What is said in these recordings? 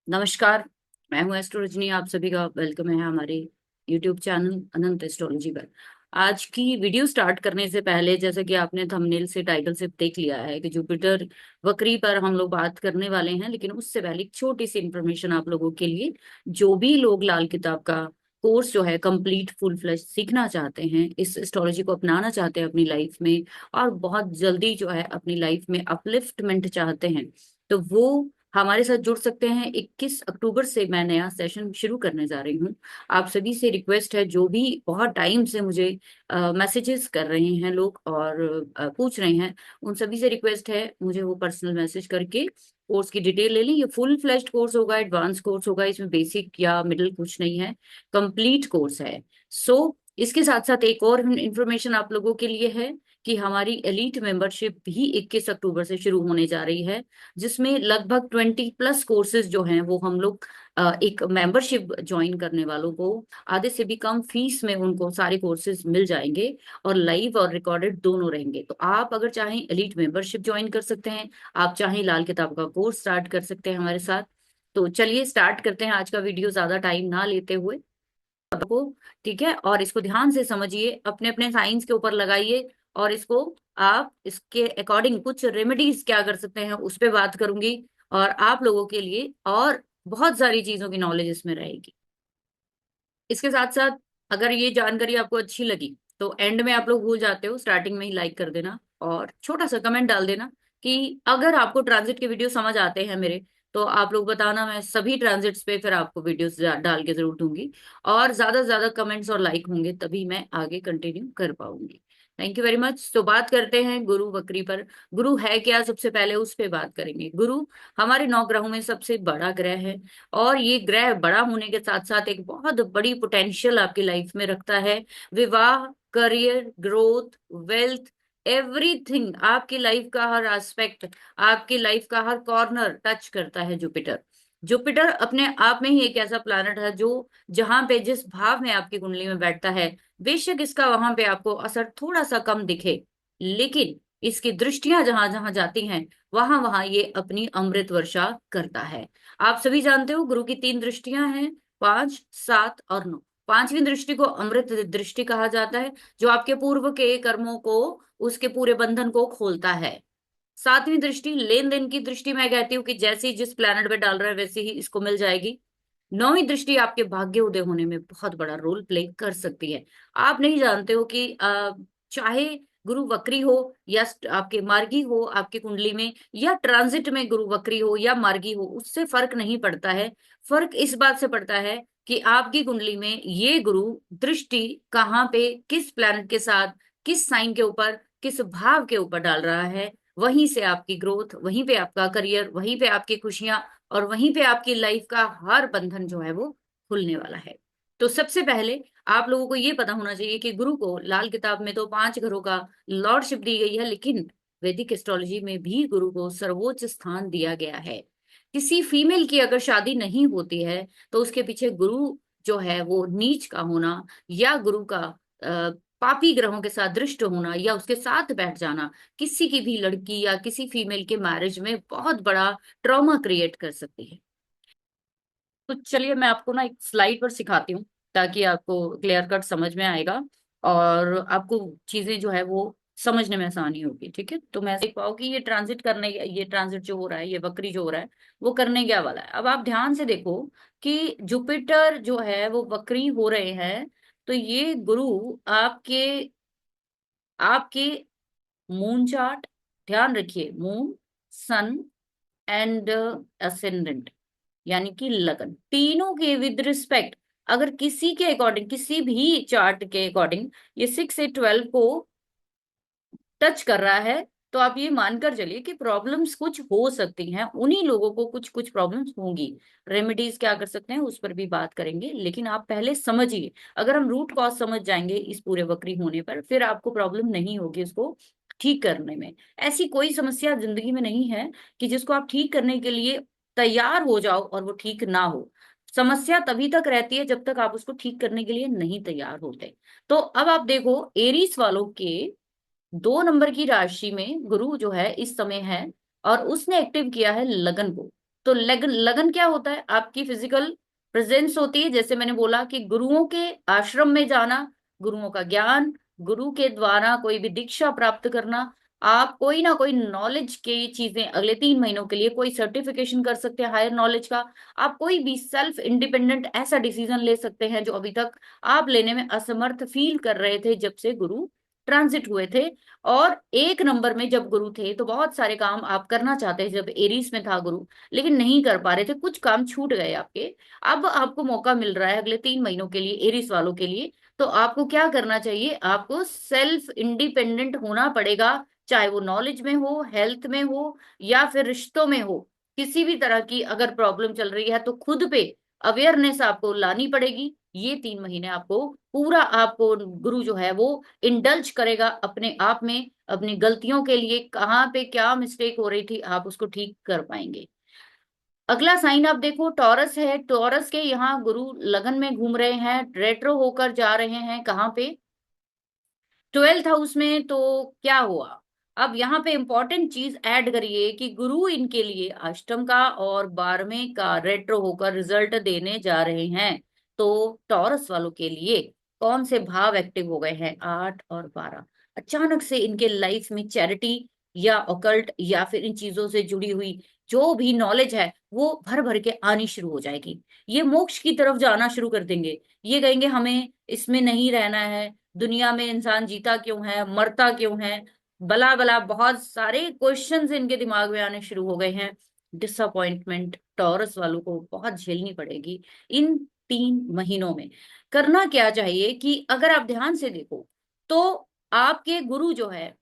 नमस्कार। मैं हूं एस्ट्रो रजनी। आप सभी का वेलकम है हमारे यूट्यूब चैनल अनंत एस्ट्रोलॉजी पर। आज की वीडियो स्टार्ट करने से पहले, जैसे कि आपने थंबनेल से, टाइटल से देख लिया है कि जुपिटर वक्री पर हम लोग बात करने वाले हैं, लेकिन उससे पहले एक छोटी सी इंफॉर्मेशन आप लोगों के लिए। जो भी लोग लाल किताब का कोर्स जो है कंप्लीट फुल फ्लेश सीखना चाहते हैं, इस एस्ट्रोलॉजी को अपनाना चाहते हैं अपनी लाइफ में, और बहुत जल्दी जो है अपनी लाइफ में अपलिफ्टमेंट चाहते हैं, तो वो हमारे साथ जुड़ सकते हैं। 21 अक्टूबर से मैं नया सेशन शुरू करने जा रही हूँ। आप सभी से रिक्वेस्ट है, जो भी बहुत टाइम से मुझे मैसेजेस कर रहे हैं लोग और पूछ रहे हैं, उन सभी से रिक्वेस्ट है मुझे वो पर्सनल मैसेज करके कोर्स की डिटेल ले लें। ये फुल फ्लेश्ड कोर्स होगा, एडवांस कोर्स होगा, इसमें बेसिक या मिडिल कुछ नहीं है, कंप्लीट कोर्स है। सो इसके साथ साथ एक और इंफॉर्मेशन आप लोगों के लिए है कि हमारी एलीट मेंबरशिप भी 21 अक्टूबर से शुरू होने जा रही है, जिसमें लगभग 20+ कोर्सेज जो हैं वो हम लोग एक मेंबरशिप ज्वाइन करने वालों को आधे से भी कम फीस में उनको सारे कोर्सेज मिल जाएंगे, और लाइव और रिकॉर्डेड दोनों रहेंगे। तो आप अगर चाहें एलीट मेंबरशिप ज्वाइन कर सकते हैं, आप चाहें लाल किताब का कोर्स स्टार्ट कर सकते हैं हमारे साथ। तो चलिए स्टार्ट करते हैं आज का वीडियो, ज्यादा टाइम ना लेते हुए आपको। ठीक है, और इसको ध्यान से समझिए, अपने अपने साइंस के ऊपर लगाइए, और इसको आप इसके अकॉर्डिंग कुछ रेमेडीज क्या कर सकते हैं उस पे बात करूंगी, और आप लोगों के लिए और बहुत सारी चीजों की नॉलेज इसमें रहेगी। इसके साथ साथ अगर ये जानकारी आपको अच्छी लगी तो एंड में आप लोग भूल जाते हो, स्टार्टिंग में ही लाइक कर देना और छोटा सा कमेंट डाल देना कि अगर आपको ट्रांजिट के वीडियो समझ आते हैं मेरे, तो आप लोग बताना, मैं सभी ट्रांजिट्स पे फिर आपको वीडियोस डाल के जरूर दूंगी। और ज्यादा से ज्यादा कमेंट्स और लाइक होंगे तभी मैं आगे कंटिन्यू कर पाऊंगी। Thank you very much. तो बात करते हैं गुरु वक्री पर। गुरु है क्या, सबसे पहले उस पे बात करेंगे। गुरु हमारे 9 ग्रहों में सबसे बड़ा ग्रह है, और ये ग्रह बड़ा होने के साथ साथ एक बहुत बड़ी पोटेंशियल आपकी लाइफ में रखता है। विवाह, करियर, ग्रोथ, वेल्थ, एवरीथिंग, आपकी लाइफ का हर एस्पेक्ट, आपकी लाइफ का हर कॉर्नर टच करता है जुपिटर। जुपिटर अपने आप में ही एक ऐसा प्लैनेट है जो जहां पे जिस भाव में आपकी कुंडली में बैठता है, बेशक इसका वहां पे आपको असर थोड़ा सा कम दिखे, लेकिन इसकी दृष्टियां जहां जहां जाती हैं, वहां वहां ये अपनी अमृत वर्षा करता है। आप सभी जानते हो गुरु की 3 दृष्टियां हैं, 5, 7 और 9। पांचवी दृष्टि को अमृत दृष्टि कहा जाता है, जो आपके पूर्व के कर्मों को, उसके पूरे बंधन को खोलता है। सातवीं दृष्टि लेन देन की दृष्टि, मैं कहती हूँ कि जैसे ही जिस प्लैनेट पे डाल रहा है वैसे ही इसको मिल जाएगी। नौवीं दृष्टि आपके भाग्य उदय होने में बहुत बड़ा रोल प्ले कर सकती है। आप नहीं जानते हो कि चाहे गुरु वक्री हो या आपके मार्गी हो आपकी कुंडली में, या ट्रांजिट में गुरु वक्री हो या मार्गी हो, उससे फर्क नहीं पड़ता है। फर्क इस बात से पड़ता है कि आपकी कुंडली में ये गुरु दृष्टि कहाँ पे, किस प्लैनेट के साथ, किस साइन के ऊपर, किस भाव के ऊपर डाल रहा है। वहीं से आपकी ग्रोथ, वहीं पे आपका करियर, वहीं पे आपकी खुशियां, और वहीं पे आपकी लाइफ का हर बंधन जो है वो खुलने वाला है। तो सबसे पहले आप लोगों को ये पता होना चाहिए कि गुरु को लाल किताब में तो 5 घरों का लॉर्डशिप दी गई है, लेकिन वैदिक एस्ट्रोलॉजी में भी गुरु को सर्वोच्च स्थान दिया गया है। किसी फीमेल की अगर शादी नहीं होती है तो उसके पीछे गुरु जो है वो नीच का होना, या गुरु का पापी ग्रहों के साथ दृष्ट होना, या उसके साथ बैठ जाना, किसी की भी लड़की या किसी फीमेल के मैरिज में बहुत बड़ा ट्रॉमा क्रिएट कर सकती है। तो चलिए मैं आपको ना एक स्लाइड पर सिखाती हूँ, ताकि आपको क्लियर कट समझ में आएगा, और आपको चीजें जो है वो समझने में आसानी होगी। ठीक है, तो मैं देख पाऊँ कि ये ट्रांजिट करने, ये ट्रांजिट जो हो रहा है, ये वक्री जो हो रहा है, वो करने क्या वाला है। अब आप ध्यान से देखो कि जुपिटर जो है वो वक्री हो रहे हैं, तो ये गुरु आपके आपके मून चार्ट, ध्यान रखिए, मून, सन एंड असेंडेंट, यानी कि लगन, तीनों के विद रिस्पेक्ट, अगर किसी के अकॉर्डिंग, किसी भी चार्ट के अकॉर्डिंग ये 6 से 12 को टच कर रहा है, तो आप ये मानकर चलिए कि प्रॉब्लम्स कुछ हो सकती हैं, उन्हीं लोगों को कुछ कुछ प्रॉब्लम्स होंगी। रेमेडीज क्या कर सकते हैं उस पर भी बात करेंगे, लेकिन आप पहले समझिए। अगर हम रूट कॉज समझ जाएंगे इस पूरे वक्री होने पर, फिर आपको प्रॉब्लम नहीं होगी उसको ठीक करने में। ऐसी कोई समस्या जिंदगी में नहीं है कि जिसको आप ठीक करने के लिए तैयार हो जाओ और वो ठीक ना हो। समस्या तभी तक रहती है जब तक आप उसको ठीक करने के लिए नहीं तैयार होते। तो अब आप देखो, एरीज वालों के 2 नंबर की राशि में गुरु जो है इस समय है, और उसने एक्टिव किया है लगन को। तो लगन लगन क्या होता है? आपकी फिजिकल प्रेजेंस होती है। जैसे मैंने बोला कि गुरुओं के आश्रम में जाना, गुरुओं का ज्ञान, गुरु के द्वारा कोई भी दीक्षा प्राप्त करना, आप कोई ना कोई नॉलेज की चीजें अगले 3 महीनों के लिए कोई सर्टिफिकेशन कर सकते हैं हायर नॉलेज का। आप कोई भी सेल्फ इंडिपेंडेंट ऐसा डिसीजन ले सकते हैं जो अभी तक आप लेने में असमर्थ फील कर रहे थे जब से गुरु ट्रांजिट हुए थे। और 1 नंबर में जब गुरु थे तो बहुत सारे काम आप करना चाहते थे जब एरीज में था गुरु, लेकिन नहीं कर पा रहे थे, कुछ काम छूट गए आपके। अब आपको मौका मिल रहा है अगले 3 महीनों के लिए एरीज वालों के लिए। तो आपको क्या करना चाहिए? आपको सेल्फ इंडिपेंडेंट होना पड़ेगा, चाहे वो नॉलेज में हो, हेल्थ में हो, या फिर रिश्तों में हो। किसी भी तरह की अगर प्रॉब्लम चल रही है तो खुद पे अवेयरनेस आपको लानी पड़ेगी। ये 3 महीने आपको पूरा, आपको गुरु जो है वो इंडल्ज करेगा अपने आप में, अपनी गलतियों के लिए कहाँ पे क्या मिस्टेक हो रही थी आप उसको ठीक कर पाएंगे। अगला साइन आप देखो, टॉरस है। टॉरस के यहाँ गुरु लगन में घूम रहे हैं, रेट्रो होकर जा रहे हैं कहाँ पे? 12th हाउस में। तो क्या हुआ? अब यहाँ पे इंपॉर्टेंट चीज ऐड करिए कि गुरु इनके लिए अष्टम का और 12वें का रेट्रो होकर रिजल्ट देने जा रहे हैं। तो टॉरस वालों के लिए कौन से भाव एक्टिव हो गए हैं? 8 और 12। अचानक से इनके लाइफ में चैरिटी या ऑकल्ट या फिर इन चीजों से जुड़ी हुई जो भी नॉलेज है वो भर भर के आनी शुरू हो जाएगी। ये मोक्ष की तरफ जाना शुरू कर देंगे। ये कहेंगे हमें इसमें नहीं रहना है, दुनिया में इंसान जीता क्यों है, मरता क्यों है, भला भला बहुत सारे क्वेश्चंस इनके दिमाग में आने शुरू हो गए हैं। डिसअपॉइंटमेंट टॉरस वालों को बहुत झेलनी पड़ेगी इन 3 महीनों में। करना क्या चाहिए कि अगर आप ध्यान से देखो तो आपके गुरु जो है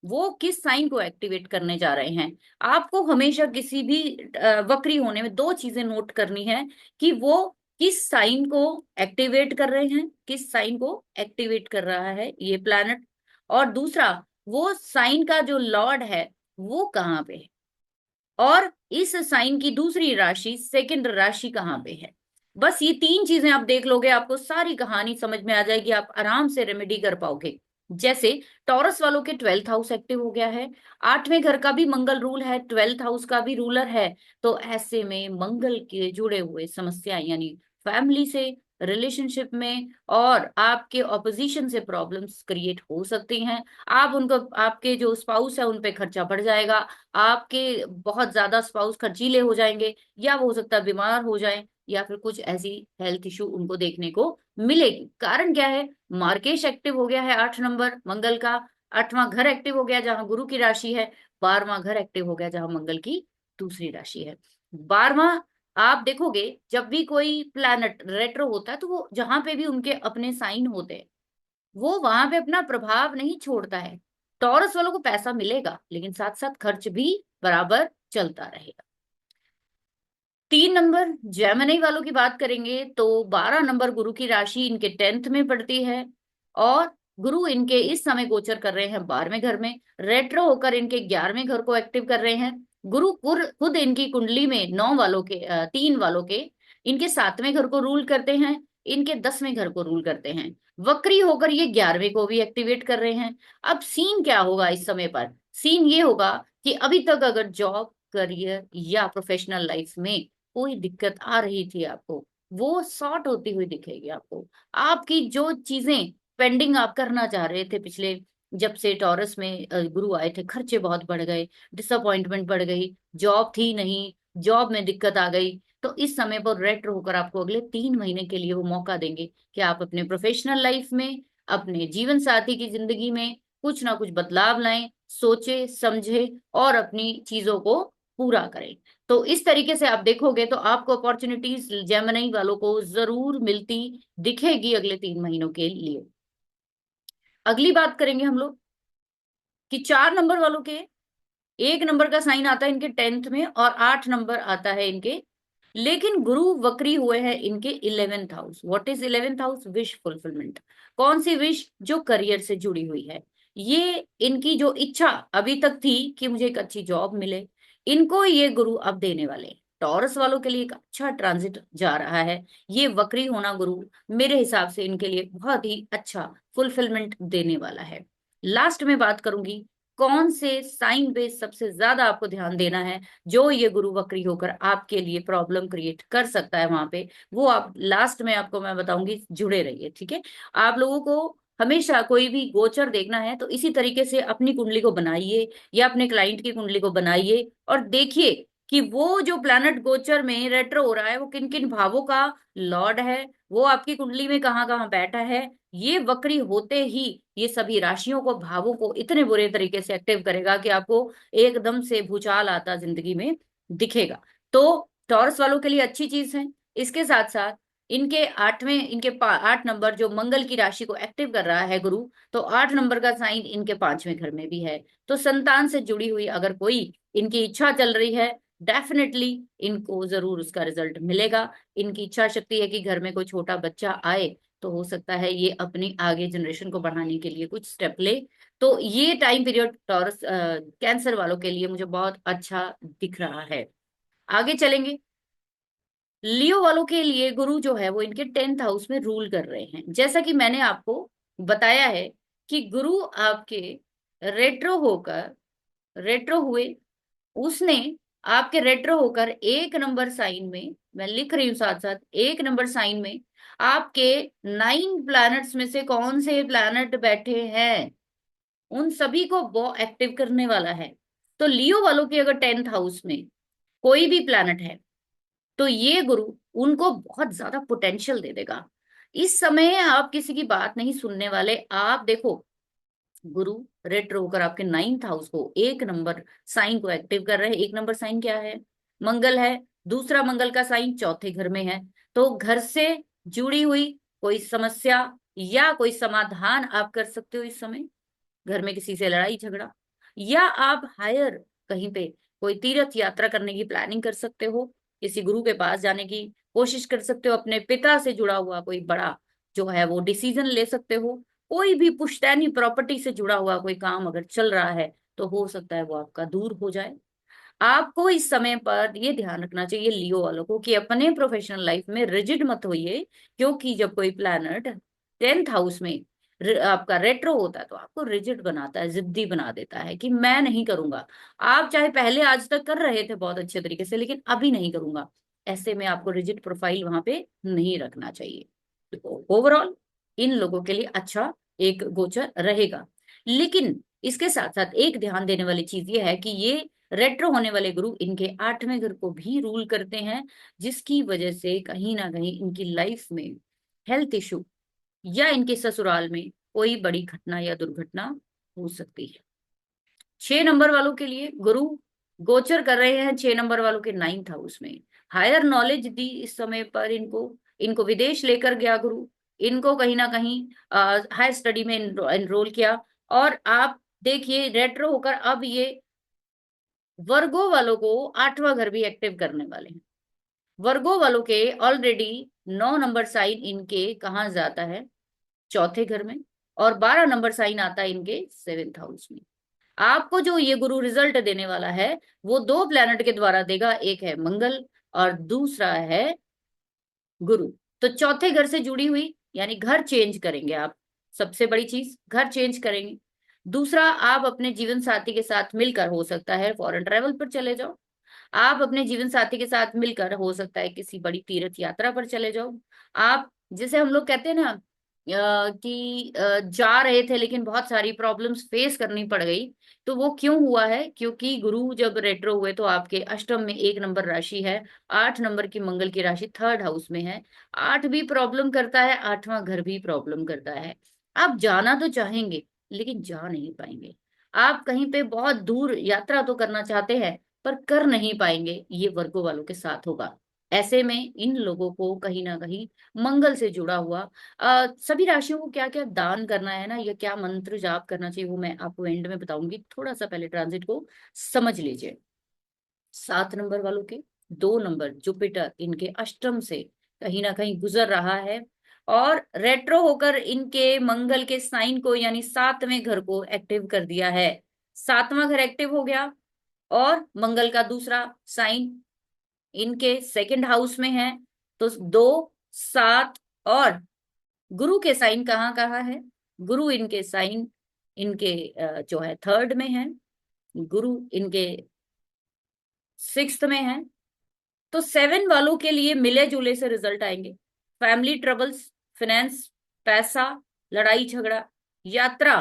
वो किस साइन को एक्टिवेट करने जा रहे हैं। आपको हमेशा किसी भी वक्री होने में 2 चीजें नोट करनी है कि वो किस साइन को एक्टिवेट कर रहे हैं, किस साइन को एक्टिवेट कर रहा है ये प्लैनेट, और दूसरा वो साइन का जो लॉर्ड है वो कहाँ पे है, और इस साइन की दूसरी राशि सेकंड राशि कहाँ पे है। बस ये 3 चीजें आप देख लोगे आपको सारी कहानी समझ में आ जाएगी, आप आराम से रेमेडी कर पाओगे। जैसे टॉरस वालों के 12th हाउस एक्टिव हो गया है, 8वें घर का भी मंगल रूल है, 12th हाउस का भी रूलर है। तो ऐसे में मंगल के जुड़े हुए समस्या यानी फैमिली से, रिलेशनशिप में और आपके ऑपोजिशन से प्रॉब्लम्स क्रिएट हो सकती हैं। आप उनको, आपके जो स्पाउस है उन पे खर्चा बढ़ जाएगा, आपके बहुत ज्यादा स्पाउस खर्चीले हो जाएंगे, या वो हो सकता है बीमार हो जाए, या फिर कुछ ऐसी हेल्थ इशू उनको देखने को मिलेगी। कारण क्या है? मार्केश एक्टिव हो गया है 8 नंबर मंगल का, 8वां घर एक्टिव हो गया जहां गुरु की राशि है, 12वां घर एक्टिव हो गया जहां मंगल की दूसरी राशि है। 12वां, आप देखोगे जब भी कोई प्लैनेट रेट्रो होता है तो वो जहां पे भी उनके अपने साइन होते हैं वो वहां पे अपना प्रभाव नहीं छोड़ता है। टॉरस वालों को पैसा मिलेगा लेकिन साथ साथ खर्च भी बराबर चलता रहेगा। 3 नंबर जेमिनी वालों की बात करेंगे तो 12 नंबर गुरु की राशि इनके 10th में पड़ती है, और गुरु इनके इस समय गोचर कर रहे हैं 12वें घर में, रेट्रो होकर इनके 11वें घर को एक्टिव कर रहे हैं। गुरु खुद इनकी कुंडली में 9 वालों के 3 वालों के इनके 7वें घर को रूल करते हैं, इनके 10वें घर को रूल करते हैं। वक्री होकर ये 11वें को भी एक्टिवेट कर रहे हैं। अब सीन क्या होगा इस समय पर? सीन ये होगा कि अभी तक अगर जॉब, करियर या प्रोफेशनल लाइफ में कोई दिक्कत आ रही थी आपको, वो सॉर्ट होती हुई दिखेगी आपको। आपकी जो चीजें पेंडिंग आप करना चाह रहे थे पिछले, जब से टॉरस में गुरु आए थे, खर्चे बहुत बढ़ गए, डिसअपॉइंटमेंट बढ़ गई, जॉब थी नहीं, जॉब में दिक्कत आ गई, तो इस समय पर रेट्रो होकर आपको अगले 3 महीने के लिए वो मौका देंगे कि आप अपने प्रोफेशनल लाइफ में, अपने जीवन साथी की जिंदगी में कुछ ना कुछ बदलाव लाएं, सोचे समझे और अपनी चीजों को पूरा करें। तो इस तरीके से आप देखोगे तो आपको अपॉर्चुनिटीज जेमिनी वालों को जरूर मिलती दिखेगी अगले 3 महीनों के लिए। अगली बात करेंगे हम लोग कि 4 नंबर वालों के, 1 नंबर का साइन आता है इनके 10th में और 8 नंबर आता है इनके, लेकिन गुरु वक्री हुए हैं इनके 11th house. What is 11th house? Wish fulfilment. कौन सी विश? जो करियर से जुड़ी हुई है। ये इनकी जो इच्छा अभी तक थी कि मुझे एक अच्छी जॉब मिले, इनको ये गुरु अब देने वाले हैं। टॉरस वालों के लिए एक अच्छा ट्रांजिट जा रहा है। ये वक्री होना गुरु मेरे हिसाब से इनके लिए बहुत ही अच्छा फुलफिलमेंट देने वाला है। लास्ट में बात करूंगी कौन से साइन पे सबसे ज्यादा आपको ध्यान देना है, जो ये गुरु वक्री होकर आपके लिए प्रॉब्लम क्रिएट कर सकता है वहां पे, वो आप लास्ट में आपको मैं बताऊंगी, जुड़े रहिए, ठीक है। आप लोगों को हमेशा कोई भी गोचर देखना है तो इसी तरीके से अपनी कुंडली को बनाइए या अपने क्लाइंट की कुंडली को बनाइए और देखिए कि वो जो प्लैनेट गोचर में रेट्रो हो रहा है वो किन किन भावों का लॉर्ड है, वो आपकी कुंडली में कहाँ कहाँ बैठा है। ये वक्री होते ही ये सभी राशियों को, भावों को इतने बुरे तरीके से एक्टिव करेगा कि आपको एकदम से भूचाल आता जिंदगी में दिखेगा। तो टॉरस वालों के लिए अच्छी चीज है। इसके साथ साथ इनके आठवें, आठ नंबर जो मंगल की राशि को एक्टिव कर रहा है गुरु, तो 8 नंबर का साइन इनके 5वें घर में भी है। तो संतान से जुड़ी हुई अगर कोई इनकी इच्छा चल रही है, डेफिनेटली इनको जरूर उसका रिजल्ट मिलेगा। इनकी इच्छा शक्ति है कि घर में कोई छोटा बच्चा आए, तो हो सकता है ये अपनी आगे जनरेशन को बढ़ाने के लिए कुछ स्टेप ले। तो ये टाइम पीरियड टॉरस कैंसर वालों के लिए मुझे बहुत अच्छा दिख रहा है। आगे चलेंगे। लियो वालों के लिए गुरु जो है वो इनके 10th हाउस में रूल कर रहे हैं। जैसा कि मैंने आपको बताया है कि गुरु आपके रेट्रो होकर, रेट्रो हुए, उसने आपके रेट्रो होकर 1 नंबर साइन में, मैं लिख रही हूं साथ साथ, 1 नंबर साइन में आपके 9 प्लैनेट्स में से कौन से प्लैनेट बैठे हैं, उन सभी को वो एक्टिव करने वाला है। तो लियो वालों की अगर 10th हाउस में कोई भी प्लैनेट है तो ये गुरु उनको बहुत ज्यादा पोटेंशियल दे देगा। इस समय आप किसी की बात नहीं सुनने वाले। आप देखो, गुरु रेट्रो होकर आपके 9th हाउस को, 1 नंबर साइन को एक्टिव कर रहे हैं। 1 नंबर साइन क्या है? मंगल है। दूसरा मंगल का साइन चौथे घर में है। तो घर से जुड़ी हुई कोई समस्या या कोई समाधान आप कर सकते हो इस समय। घर में किसी से लड़ाई झगड़ा, या आप हायर कहीं पे कोई तीर्थ यात्रा करने की प्लानिंग कर सकते हो, किसी गुरु के पास जाने की कोशिश कर सकते हो, अपने पिता से जुड़ा हुआ कोई बड़ा जो है वो डिसीजन ले सकते हो। कोई भी पुश्तैनी प्रॉपर्टी से जुड़ा हुआ कोई काम अगर चल रहा है तो हो सकता है वो आपका दूर हो जाए। आपको इस समय पर ये ध्यान रखना चाहिए लियो वालों को कि अपने प्रोफेशनल लाइफ में रिजिड मत होइए, क्योंकि जब कोई प्लैनेट 10th हाउस में आपका रेट्रो होता है तो आपको रिजिड बनाता है, जिद्दी बना देता है कि मैं नहीं करूंगा। आप चाहे पहले आज तक कर रहे थे बहुत अच्छे तरीके से, लेकिन अभी नहीं करूंगा। ऐसे में आपको रिजिड प्रोफाइल वहां पे नहीं रखना चाहिए। तो ओवरऑल इन लोगों के लिए अच्छा एक गोचर रहेगा। लेकिन इसके साथ साथ एक ध्यान देने वाली चीज ये है कि ये रेट्रो होने वाले गुरु इनके 8वें घर को भी रूल करते हैं, जिसकी वजह से कहीं ना कहीं इनकी लाइफ में हेल्थ इशू या इनके ससुराल में कोई बड़ी घटना या दुर्घटना हो सकती है। 6 नंबर वालों के लिए गुरु गोचर कर रहे हैं 6 नंबर वालों के 9th हाउस में। हायर नॉलेज दी इस समय पर इनको, इनको विदेश लेकर गया गुरु, इनको कहीं ना कहीं हायर स्टडी में एनरोल किया। और आप देखिए रेट्रो होकर अब ये वर्गो वालों को 8वां घर भी एक्टिव करने वाले हैं। वर्गो वालों के ऑलरेडी 9 नंबर साइन इनके कहाँ जाता है? चौथे घर में। और 12 नंबर साइन आता है इनके 7th हाउस में। आपको जो ये गुरु रिजल्ट देने वाला है वो दो प्लेनेट के द्वारा देगा, एक है मंगल और दूसरा है गुरु। तो चौथे घर से जुड़ी हुई, यानी घर चेंज करेंगे आप, सबसे बड़ी चीज घर चेंज करेंगे। दूसरा, आप अपने जीवन साथी के साथ मिलकर हो सकता है फॉरेन ट्रेवल पर चले जाओ। आप अपने जीवन साथी के साथ मिलकर हो सकता है किसी बड़ी तीर्थ यात्रा पर चले जाओ। आप, जैसे हम लोग कहते हैं ना कि जा रहे थे लेकिन बहुत सारी प्रॉब्लम्स फेस करनी पड़ गई, तो वो क्यों हुआ है? क्योंकि गुरु जब रेट्रो हुए तो आपके अष्टम में 1 नंबर राशि है, 8 नंबर की मंगल की राशि 3rd हाउस में है। 8 भी प्रॉब्लम करता है, 8वां घर भी प्रॉब्लम करता है। आप जाना तो चाहेंगे लेकिन जा नहीं पाएंगे। आप कहीं पे बहुत दूर यात्रा तो करना चाहते हैं पर कर नहीं पाएंगे, ये वर्गो वालों के साथ होगा। ऐसे में इन लोगों को कहीं ना कहीं मंगल से जुड़ा हुआ सभी राशियों को क्या क्या दान करना है ना, या क्या मंत्र जाप करना चाहिए, वो मैं आपको एंड में बताऊंगी। थोड़ा सा पहले ट्रांजिट को समझ लीजिए। 7 नंबर वालों के 2 नंबर जुपिटर इनके अष्टम से कहीं ना कहीं गुजर रहा है, और रेट्रो होकर इनके मंगल के साइन को यानी 7वें घर को एक्टिव कर दिया है। 7वां घर एक्टिव हो गया और मंगल का दूसरा साइन इनके 2nd हाउस में है। तो 2, 7 और गुरु के साइन कहाँ कहाँ है? गुरु इनके साइन इनके जो है थर्ड में है, गुरु इनके सिक्स्थ में है। तो सेवन वालों के लिए मिले जुले से रिजल्ट आएंगे। फैमिली ट्रबल्स, फाइनेंस, पैसा, लड़ाई झगड़ा, यात्रा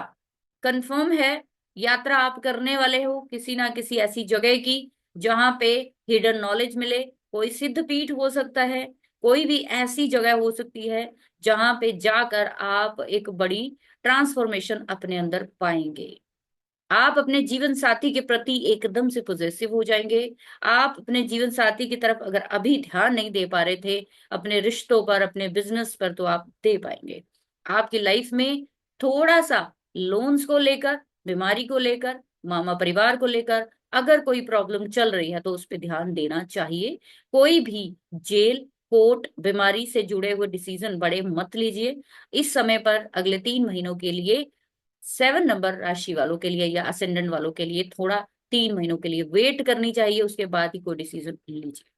कंफर्म है। यात्रा आप करने वाले हो किसी ना किसी ऐसी जगह की जहां पे हिडन नॉलेज मिले। कोई सिद्ध पीठ हो सकता है, कोई भी ऐसी जगह हो सकती है जहां पे जाकर आप एक बड़ी ट्रांसफॉर्मेशन अपने अंदर पाएंगे। आप अपने जीवन साथी के प्रति एकदम से पॉजिटिव हो जाएंगे। आप अपने जीवन साथी की तरफ अगर अभी ध्यान नहीं दे पा रहे थे, अपने रिश्तों पर, अपने बिजनेस पर, तो आप दे पाएंगे। आपकी लाइफ में थोड़ा सा लोन्स को लेकर, बीमारी को लेकर, मामा परिवार को लेकर अगर कोई प्रॉब्लम चल रही है तो उस पर ध्यान देना चाहिए। कोई भी जेल, कोर्ट, बीमारी से जुड़े हुए डिसीजन बड़े मत लीजिए इस समय पर। अगले 3 महीनों के लिए सेवन नंबर राशि वालों के लिए या असेंडेंट वालों के लिए थोड़ा 3 महीनों के लिए वेट करनी चाहिए, उसके बाद ही कोई डिसीजन लीजिए।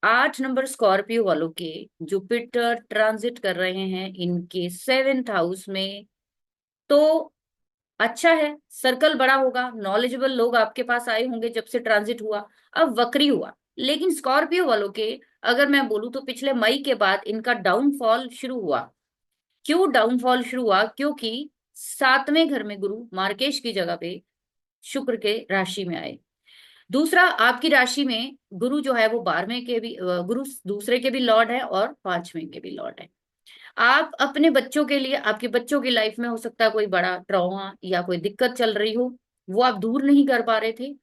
8 नंबर स्कॉर्पियो वालों के जुपिटर ट्रांजिट कर रहे हैं इनके सेवेंथ हाउस में। तो अच्छा है, सर्कल बड़ा होगा, नॉलेजेबल लोग आपके पास आए होंगे जब से ट्रांजिट हुआ। अब वक्री हुआ, लेकिन स्कॉर्पियो वालों के अगर मैं बोलूं तो पिछले मई के बाद इनका डाउनफॉल शुरू हुआ। क्यों डाउनफॉल शुरू हुआ? क्योंकि सातवें घर में गुरु मार्केश की जगह पे शुक्र के राशि में आए। दूसरा, आपकी राशि में गुरु जो है वो 12वें के भी गुरु दूसरे के भी लॉर्ड है और 5वें के भी लॉर्ड है। आप अपने बच्चों के लिए, आपके बच्चों की लाइफ में हो सकता है कोई बड़ा ट्रॉमा या कोई दिक्कत चल रही हो, वो आप दूर नहीं कर पा रहे थे।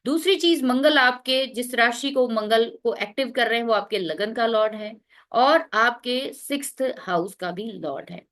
दूसरी चीज, मंगल आपके जिस राशि को मंगल को एक्टिव कर रहे हैं वो आपके लगन का लॉर्ड है और आपके सिक्स्थ हाउस का भी लॉर्ड है।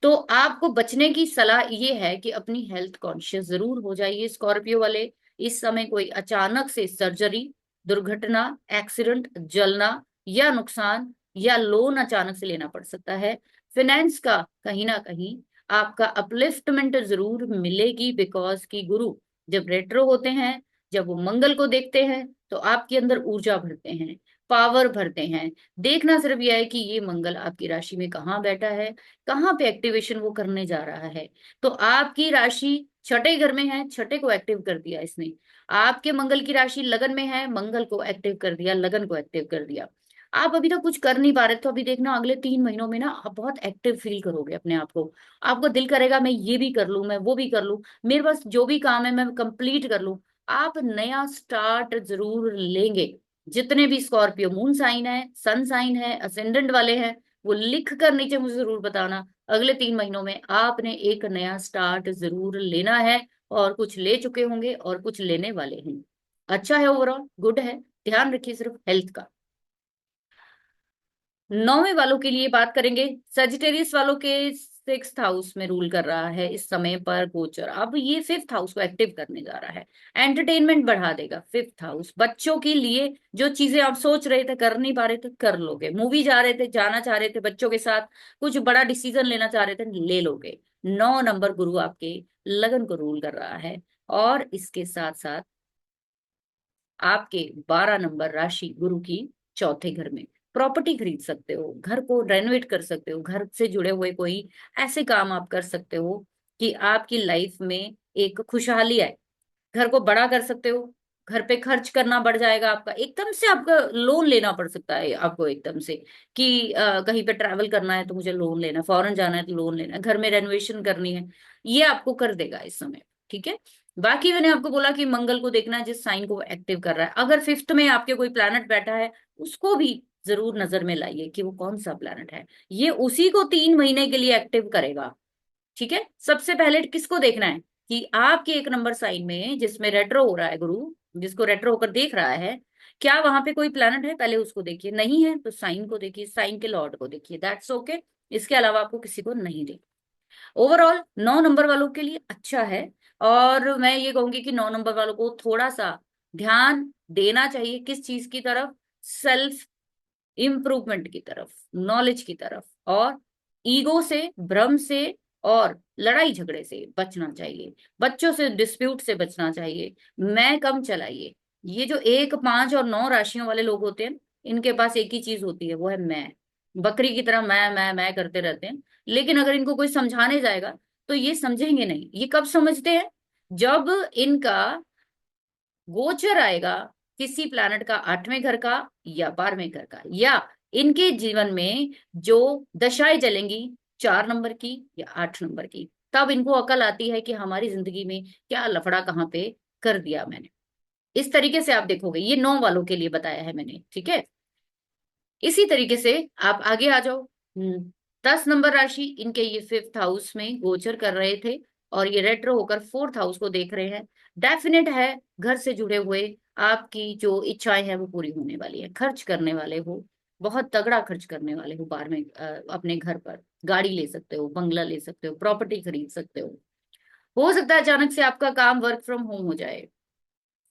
तो आपको बचने की सलाह ये है कि अपनी हेल्थ कॉन्शियस जरूर हो जाइए स्कॉर्पियो वाले। इस समय कोई अचानक से सर्जरी, दुर्घटना, एक्सीडेंट, जलना या नुकसान या लोन अचानक से लेना पड़ सकता है। फाइनेंस का कहीं ना कहीं आपका अपलिफ्टमेंट जरूर मिलेगी, बिकॉज की गुरु जब रेट्रो होते हैं, जब वो मंगल को देखते हैं तो आपके अंदर ऊर्जा भरते हैं, पावर भरते हैं। देखना सिर्फ यह है कि ये मंगल आपकी राशि में कहाँ बैठा है, कहाँ पे एक्टिवेशन वो करने जा रहा है। तो आपकी राशि छठे घर में है, छठे को एक्टिव कर दिया इसने। आपके मंगल की राशि लगन में है, मंगल को एक्टिव कर दिया, लगन को एक्टिव कर दिया। आप अभी तक कुछ कर नहीं पा रहे, तो अभी देखना अगले 3 महीनों में ना आप बहुत एक्टिव फील करोगे अपने आप को। आपको दिल करेगा मैं ये भी कर लूं, मैं वो भी कर लूं, मेरे पास जो भी काम है मैं कंप्लीट कर लूं। आप नया स्टार्ट जरूर लेंगे। जितने भी स्कॉर्पियो मून साइन है, सन साइन है, असेंडेंट वाले हैं, वो लिख कर नीचे मुझे जरूर बताना। अगले 3 महीनों में आपने एक नया स्टार्ट जरूर लेना है, और कुछ ले चुके होंगे और कुछ लेने वाले हैं। अच्छा है, ओवरऑल गुड है। ध्यान रखिए सिर्फ हेल्थ का। 9वें वालों के लिए बात करेंगे। सजिटेरियस वालों के सिक्स्थ हाउस में रूल कर रहा है इस समय पर गोचर। अब ये फिफ्थ हाउस को एक्टिव करने जा रहा है, एंटरटेनमेंट बढ़ा देगा। फिफ्थ हाउस बच्चों के लिए जो चीजें आप सोच रहे थे कर नहीं पा रहे थे कर लोगे। मूवी जा रहे थे, जाना चाह रहे थे बच्चों के साथ, कुछ बड़ा डिसीजन लेना चाह रहे थे, ले लोगे। 9 नंबर गुरु आपके लगन को रूल कर रहा है, और इसके साथ साथ आपके 12 नंबर राशि गुरु की चौथे घर में प्रॉपर्टी खरीद सकते हो, घर को रेनोवेट कर सकते हो, घर से जुड़े हुए कोई ऐसे काम आप कर सकते हो कि आपकी लाइफ में एक खुशहाली आए। घर को बड़ा कर सकते हो, घर पे खर्च करना बढ़ जाएगा आपका। एकदम से आपका लोन लेना पड़ सकता है आपको एकदम से, कि कहीं पे ट्रैवल करना है तो मुझे लोन लेना, फॉरेन जाना है तो लोन लेना, घर में रेनोवेशन करनी है, ये आपको कर देगा इस समय। ठीक है। बाकी मैंने आपको बोला कि मंगल को देखना है जिस साइन को एक्टिव कर रहा है। अगर फिफ्थ में आपके कोई प्लैनेट बैठा है उसको भी जरूर नजर में लाइए कि वो कौन सा प्लैनेट है, ये उसी को 3 महीने के लिए एक्टिव करेगा। ठीक है। सबसे पहले किसको देखना है कि आपके 1 नंबर साइन में जिसमें रेट्रो हो रहा है गुरु, जिसको रेट्रो होकर देख रहा है, क्या वहां पे कोई प्लैनेट है, पहले उसको देखिए। नहीं है तो साइन को देखिए, साइन के लॉर्ड को देखिए, दैट्स ओके। इसके अलावा आपको किसी को नहीं देखना। ओवरऑल 9 नंबर वालों के लिए अच्छा है। और मैं ये कहूंगी कि 9 नंबर वालों को थोड़ा सा ध्यान देना चाहिए किस चीज की तरफ, सेल्फ इम्प्रूवमेंट की तरफ, नॉलेज की तरफ, और ईगो से, भ्रम से और लड़ाई झगड़े से बचना चाहिए। बच्चों से, डिस्प्यूट से बचना चाहिए। मैं कम चलाइए। ये जो 1, 5 और 9 राशियों वाले लोग होते हैं, इनके पास एक ही चीज होती है, वो है मैं। बकरी की तरह मैं करते रहते हैं। लेकिन अगर इनको कोई समझाने जाएगा तो ये समझेंगे नहीं। ये कब समझते हैं? जब इनका गोचर आएगा किसी प्लैनेट का 8वें घर का या 12वें घर का, या इनके जीवन में जो दशाएं चलेंगी 4 नंबर की या 8 नंबर की, तब इनको अकल आती है कि हमारी जिंदगी में क्या लफड़ा कहाँ पे कर दिया मैंने। इस तरीके से आप देखोगे, ये 9 वालों के लिए बताया है मैंने, ठीक है। इसी तरीके से आप आगे आ जाओ। 10 नंबर राशि, इनके ये 5th हाउस में गोचर कर रहे थे और ये रेट्रो होकर 4th हाउस को देख रहे हैं। डेफिनेट है घर से जुड़े हुए आपकी जो इच्छाएं हैं वो पूरी होने वाली है। खर्च करने वाले हो, बहुत तगड़ा खर्च करने वाले हो बाहर में, अपने घर पर गाड़ी ले सकते हो, बंगला ले सकते हो, प्रॉपर्टी खरीद सकते हो सकता है अचानक से आपका काम वर्क फ्रॉम होम हो जाए,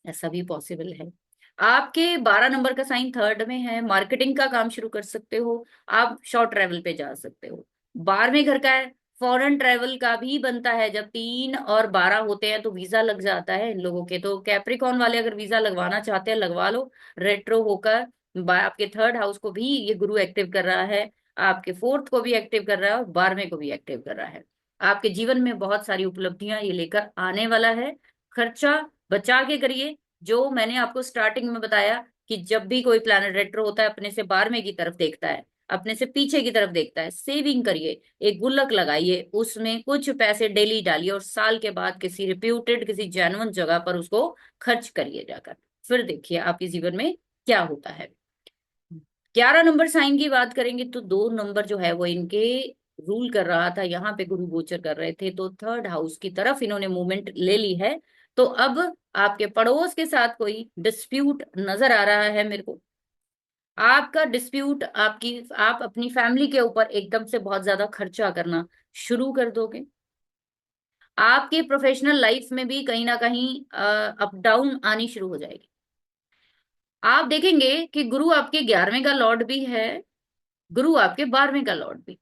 ऐसा भी पॉसिबल है। आपके 12 नंबर का साइन 3rd में है, मार्केटिंग का काम शुरू कर सकते हो, आप शॉर्ट ट्रेवल पे जा सकते हो। 12वें घर का है, फॉरेन ट्रेवल का भी बनता है। जब 3 और 12 होते हैं तो वीजा लग जाता है इन लोगों के। तो कैप्रिकॉन वाले अगर वीजा लगवाना चाहते हैं लगवा लो, रेट्रो होकर। आपके 3rd हाउस को भी ये गुरु एक्टिव कर रहा है, आपके 4th को भी एक्टिव कर रहा है और 12वें को भी एक्टिव कर रहा है। आपके जीवन में बहुत सारी उपलब्धियां ये लेकर आने वाला है। खर्चा बचा के करिए। जो मैंने आपको स्टार्टिंग में बताया कि जब भी कोई प्लैनेट रेट्रो होता है अपने से 12वें की तरफ देखता है, अपने से पीछे की तरफ देखता है, सेविंग करिए, एक गुल्लक लगाइए, उसमें कुछ पैसे डेली डालिए और साल के बाद किसी रिप्यूटेड किसी जेन्युइन जगह पर उसको खर्च करिए जाकर। फिर देखिए आपके जीवन में क्या होता है। 11 नंबर साइन की बात करेंगे तो 2 नंबर जो है वो इनके रूल कर रहा था, यहाँ पे गुरु गोचर कर रहे थे, तो 3rd हाउस की तरफ इन्होंने मूवमेंट ले ली है। तो अब आपके पड़ोस के साथ कोई डिस्प्यूट नजर आ रहा है मेरे को। आपका डिस्प्यूट, आप अपनी फैमिली के ऊपर एकदम से बहुत ज्यादा खर्चा करना शुरू कर दोगे। आपकी प्रोफेशनल लाइफ में भी कहीं ना कहीं अप डाउन आनी शुरू हो जाएगी। आप देखेंगे कि गुरु आपके 11वें का लॉर्ड भी है, गुरु आपके 12वें का लॉर्ड भी।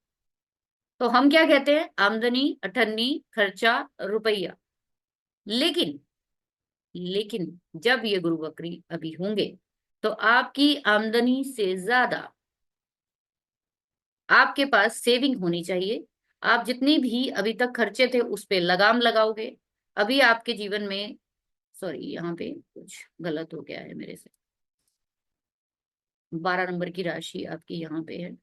तो हम क्या कहते हैं? आमदनी, अठन्नी, खर्चा, रुपया। लेकिन लेकिन जब ये गुरु वक्री अभी होंगे तो आपकी आमदनी से ज्यादा आपके पास सेविंग होनी चाहिए। आप जितनी भी अभी तक खर्चे थे उस पे लगाम लगाओगे। अभी आपके जीवन में, सॉरी यहाँ पे कुछ गलत हो गया है मेरे से, 12 नंबर की राशि आपकी यहाँ पे है।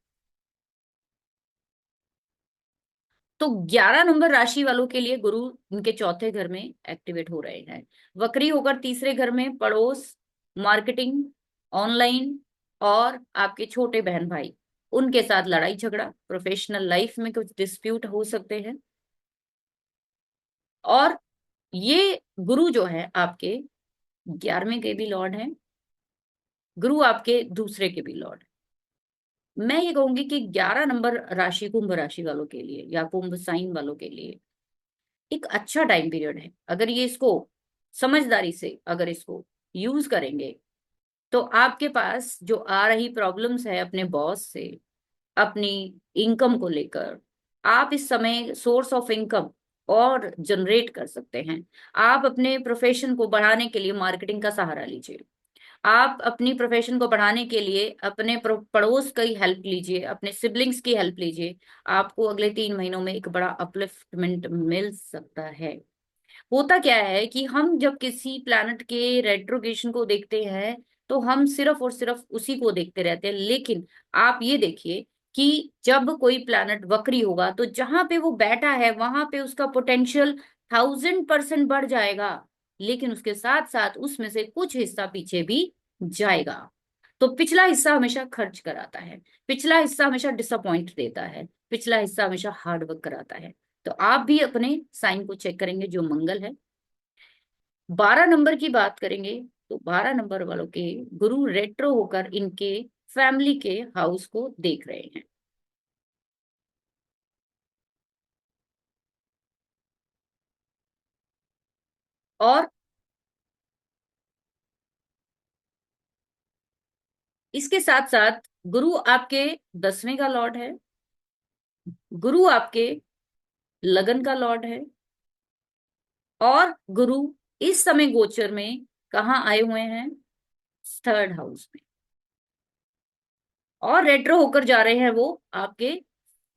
तो 11 नंबर राशि वालों के लिए गुरु उनके चौथे घर में एक्टिवेट हो रहे हैं, वक्री होकर तीसरे घर में पड़ोस, मार्केटिंग, ऑनलाइन और आपके छोटे बहन भाई, उनके साथ लड़ाई झगड़ा, प्रोफेशनल लाइफ में कुछ डिस्प्यूट हो सकते हैं। और ये गुरु जो है आपके 11वें के भी लॉर्ड हैं, गुरु आपके दूसरे के भी लॉर्ड। मैं ये कहूंगी कि 11 नंबर राशि कुंभ राशि वालों के लिए या कुंभ साइन वालों के लिए एक अच्छा टाइम पीरियड है। अगर ये इसको समझदारी से अगर इसको यूज करेंगे तो आपके पास जो आ रही प्रॉब्लम्स है अपने बॉस से, अपनी इनकम को लेकर, आप इस समय सोर्स ऑफ इनकम और जनरेट कर सकते हैं। आप अपने प्रोफेशन को बढ़ाने के लिए मार्केटिंग का सहारा लीजिए। आप अपनी प्रोफेशन को बढ़ाने के लिए अपने पड़ोस की हेल्प लीजिए, अपने सिबलिंग्स की हेल्प लीजिए। आपको अगले 3 महीनों में एक बड़ा अपलिफ्टमेंट मिल सकता है। होता क्या है कि हम जब किसी प्लैनेट के रेट्रोगेशन को देखते हैं तो हम सिर्फ और सिर्फ उसी को देखते रहते हैं। लेकिन आप ये देखिए कि जब कोई प्लैनेट वक्री होगा तो जहां पे वो बैठा है वहां पे उसका पोटेंशियल 1000% बढ़ जाएगा। लेकिन उसके साथ साथ उसमें से कुछ हिस्सा पीछे भी जाएगा। तो पिछला हिस्सा हमेशा खर्च कराता है, पिछला हिस्सा हमेशा डिसअपॉइंट देता है, पिछला हिस्सा हमेशा हार्ड वर्क कराता है। तो आप भी अपने साइन को चेक करेंगे जो मंगल है। 12 नंबर की बात करेंगे तो 12 नंबर वालों के गुरु रेट्रो होकर इनके फैमिली के हाउस को देख रहे हैं। और इसके साथ साथ गुरु आपके 10वें का लॉर्ड है, गुरु आपके लगन का लॉर्ड है, और गुरु इस समय गोचर में कहाँ आए हुए हैं? 3rd हाउस में। और रेट्रो होकर जा रहे हैं वो आपके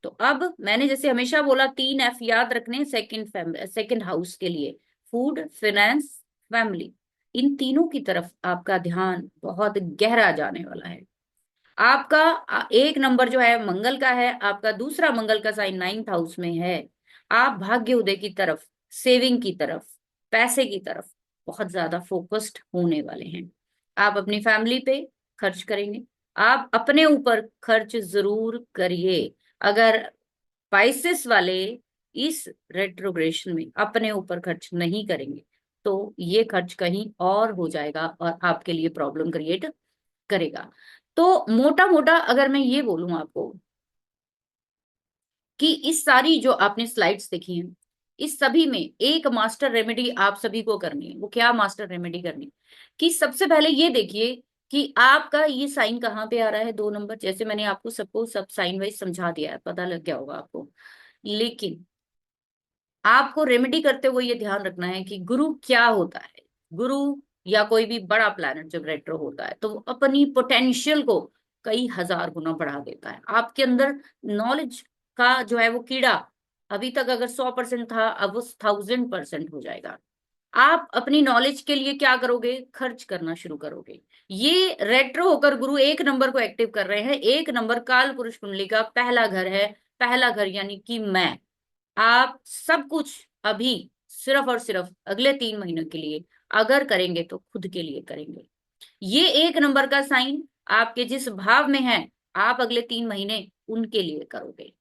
तो अब मैंने जैसे हमेशा बोला 3 F याद रखने सेकंड हाउस के लिए, फूड, फाइनेंस, फैमिली। इन तीनों की तरफ आपका ध्यान बहुत गहरा जाने वाला है। आपका एक नंबर जो है मंगल का है, आपका दूसरा मंगल का साइन 9th हाउस में है। आप भाग्य उदय की तरफ, सेविंग की तरफ, पैसे की तरफ बहुत ज्यादा फोकस्ड होने वाले हैं। आप अपनी फैमिली पे खर्च करेंगे, आप अपने ऊपर खर्च जरूर करिए। अगर स्पाइसेस वाले इस रेट्रोग्रेशन में अपने ऊपर खर्च नहीं करेंगे तो ये खर्च कहीं और हो जाएगा और आपके लिए प्रॉब्लम क्रिएट करेगा। तो मोटा मोटा अगर मैं ये बोलूं आपको कि इस सारी जो आपने स्लाइड्स देखी हैं, इस सभी में एक मास्टर रेमेडी आप सभी को करनी है। वो क्या मास्टर रेमेडी करनी है? कि सबसे पहले ये देखिए कि आपका ये साइन कहाँ पे आ रहा है, 2 नंबर। जैसे मैंने आपको सबको सब साइन वाइज समझा दिया है, पता लग गया होगा आपको। लेकिन आपको रेमेडी करते हुए ये ध्यान रखना है कि गुरु क्या होता है। गुरु या कोई भी बड़ा प्लैनेट जब रेट्रो होता है तो वो अपनी पोटेंशियल को कई हजार गुना बढ़ा देता है। आपके अंदर नॉलेज का जो है वो कीड़ा अभी तक अगर 100% था, अब वो 1000% हो जाएगा। आप अपनी नॉलेज के लिए क्या करोगे? खर्च करना शुरू करोगे। ये रेट्रो होकर गुरु 1 नंबर को एक्टिव कर रहे हैं। 1 नंबर काल पुरुष कुंडली का पहला घर है। पहला घर यानी कि मैं। आप सब कुछ अभी सिर्फ और सिर्फ अगले 3 महीनों के लिए अगर करेंगे तो खुद के लिए करेंगे। ये 1 नंबर का साइन आपके जिस भाव में है, आप अगले 3 महीने उनके लिए करोगे।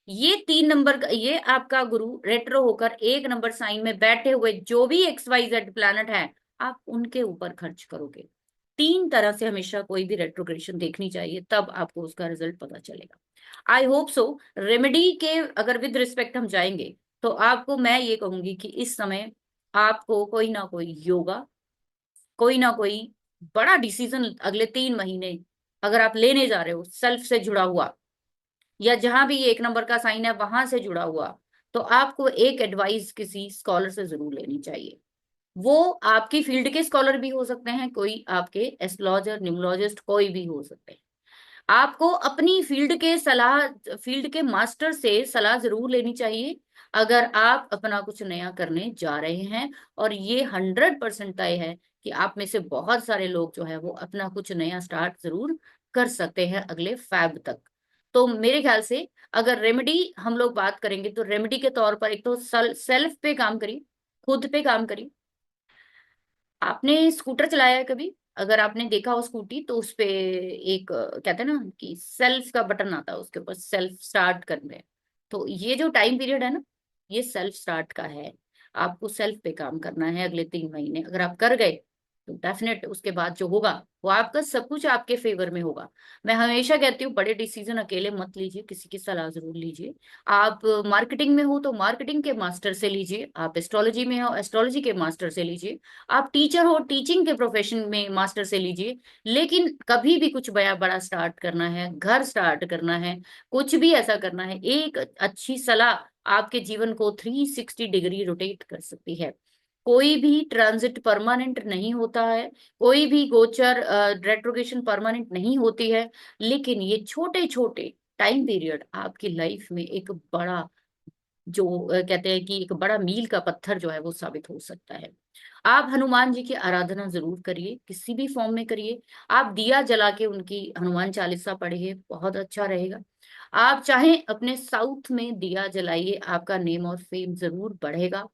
ये 3 नंबर का, ये आपका गुरु रेट्रो होकर 1 नंबर साइन में बैठे हुए जो भी XYZ प्लैनेट है, आप उनके ऊपर खर्च करोगे। 3 तरह से हमेशा कोई भी रेट्रोग्रेशन देखनी चाहिए, तब आपको उसका रिजल्ट पता चलेगा। I hope so. रेमेडी के अगर विद रिस्पेक्ट हम जाएंगे तो आपको मैं ये कहूंगी कि इस समय आपको कोई ना कोई योगा, कोई ना कोई बड़ा डिसीजन अगले 3 महीने अगर आप लेने जा रहे हो सेल्फ से जुड़ा हुआ, या जहां भी 1 नंबर का साइन है वहां से जुड़ा हुआ, तो आपको एक एडवाइस किसी स्कॉलर से जरूर लेनी चाहिए। वो आपकी फील्ड के स्कॉलर भी हो सकते हैं, कोई आपके एस्ट्रोलॉजर, न्यूमरोलॉजिस्ट कोई भी हो सकते हैं। आपको अपनी फील्ड के मास्टर से सलाह जरूर लेनी चाहिए अगर आप अपना कुछ नया करने जा रहे हैं। और ये 100% तय है कि आप में से बहुत सारे लोग जो है वो अपना कुछ नया स्टार्ट जरूर कर सकते हैं अगले फैब तक। तो मेरे ख्याल से अगर रेमेडी हम लोग बात करेंगे तो रेमेडी के तौर पर एक तो सेल्फ पे काम करिए, खुद पे काम करिए। आपने स्कूटर चलाया है कभी? अगर आपने देखा हो स्कूटी तो उस पे एक कहते हैं ना कि सेल्फ का बटन आता है, उसके ऊपर सेल्फ स्टार्ट करना है। तो ये जो टाइम पीरियड है ना, ये सेल्फ स्टार्ट का है। आपको सेल्फ पे काम करना है अगले 3 महीने। अगर आप कर गए तो डेफिनेट उसके बाद जो होगा वो आपका सब कुछ आपके फेवर में होगा। मैं हमेशा कहती हूँ बड़े डिसीजन अकेले मत लीजिए, किसी की सलाह जरूर लीजिए। आप मार्केटिंग में हो तो मार्केटिंग के मास्टर से लीजिए, आप एस्ट्रोलॉजी में हो एस्ट्रोलॉजी के मास्टर से लीजिए, आप टीचर हो टीचिंग के प्रोफेशन में मास्टर से लीजिए। लेकिन कभी भी कुछ बड़ा बड़ा स्टार्ट करना है, घर स्टार्ट करना है, कुछ भी ऐसा करना है, एक अच्छी सलाह आपके जीवन को 360 डिग्री रोटेट कर सकती है। कोई भी ट्रांजिट परमानेंट नहीं होता है, कोई भी गोचर रेट्रोगेशन परमानेंट नहीं होती है। लेकिन ये छोटे छोटे टाइम पीरियड आपकी लाइफ में एक बड़ा जो कहते हैं कि एक बड़ा मील का पत्थर जो है वो साबित हो सकता है। आप हनुमान जी की आराधना जरूर करिए, किसी भी फॉर्म में करिए। आप दिया जला के उनकी हनुमान चालीसा पढ़िए, बहुत अच्छा रहेगा। आप चाहें अपने साउथ में दिया जलाइए, आपका नेम और फेम जरूर बढ़ेगा।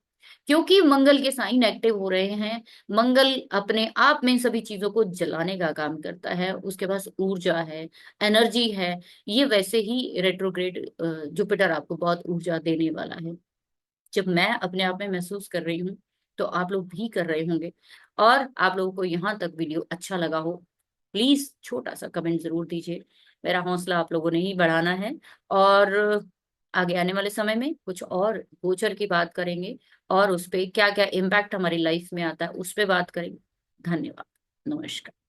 क्योंकि मंगल के साइन एक्टिव हो रहे हैं। मंगल अपने आप में सभी चीजों को जलाने का काम करता है, उसके पास ऊर्जा है, एनर्जी है। ये वैसे ही रेट्रोग्रेड जुपिटर आपको बहुत ऊर्जा देने वाला है। जब मैं अपने आप में महसूस कर रही हूँ तो आप लोग भी कर रहे होंगे। और आप लोगों को यहाँ तक वीडियो अच्छा लगा हो, प्लीज छोटा सा कमेंट जरूर दीजिए। मेरा हौसला आप लोगों ने ही बढ़ाना है। और आगे आने वाले समय में कुछ और गोचर की बात करेंगे और उस पे क्या क्या इम्पैक्ट हमारी लाइफ में आता है उस पे बात करेंगे। धन्यवाद। नमस्कार।